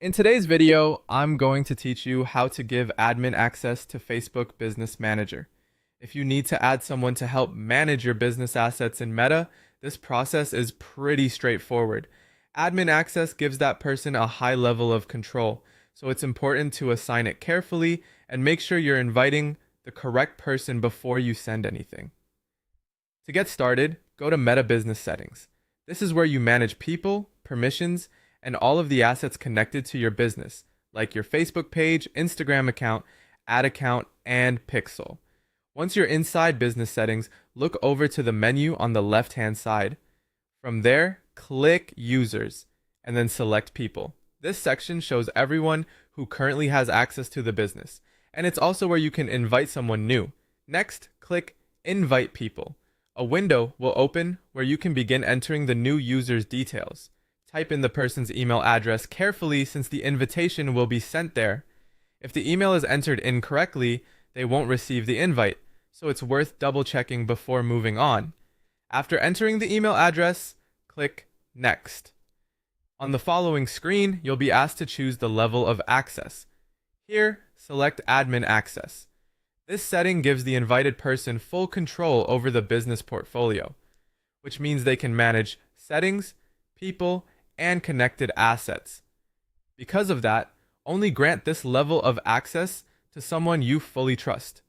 In today's video, I'm going to teach you how to give admin access to Facebook Business Manager. If you need to add someone to help manage your business assets in Meta, this process is pretty straightforward. Admin access gives that person a high level of control, so it's important to assign it carefully and make sure you're inviting the correct person before you send anything. To get started, go to Meta Business Settings. This is where you manage people, permissions, and all of the assets connected to your business, like your Facebook page, Instagram account, ad account, and Pixel. Once you're inside Business Settings, look over to the menu on the left-hand side. From there, click Users, and then select People. This section shows everyone who currently has access to the business, and it's also where you can invite someone new. Next, click Invite People. A window will open where you can begin entering the new user's details. Type in the person's email address carefully since the invitation will be sent there. If the email is entered incorrectly, they won't receive the invite, so it's worth double checking before moving on. After entering the email address, click Next. On the following screen, you'll be asked to choose the level of access. Here, select Admin Access. This setting gives the invited person full control over the business portfolio, which means they can manage settings, people, and connected assets. Because of that, only grant this level of access to someone you fully trust.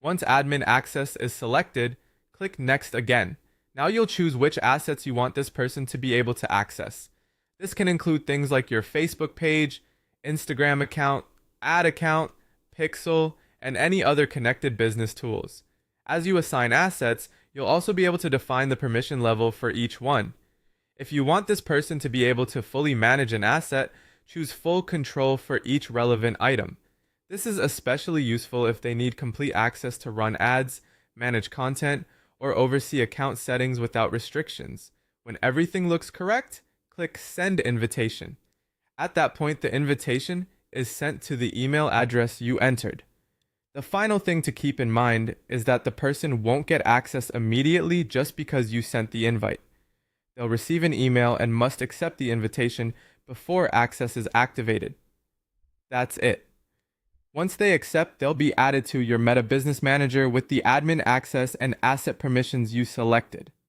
Once admin access is selected, click Next again. Now you'll choose which assets you want this person to be able to access. This can include things like your Facebook page, Instagram account, ad account, Pixel, and any other connected business tools. As you assign assets, you'll also be able to define the permission level for each one. If you want this person to be able to fully manage an asset, choose full control for each relevant item. This is especially useful if they need complete access to run ads, manage content, or oversee account settings without restrictions. When everything looks correct, click Send Invitation. At that point, the invitation is sent to the email address you entered. The final thing to keep in mind is that the person won't get access immediately just because you sent the invite. They'll receive an email and must accept the invitation before access is activated. That's it. Once they accept, they'll be added to your Meta Business Manager with the admin access and asset permissions you selected.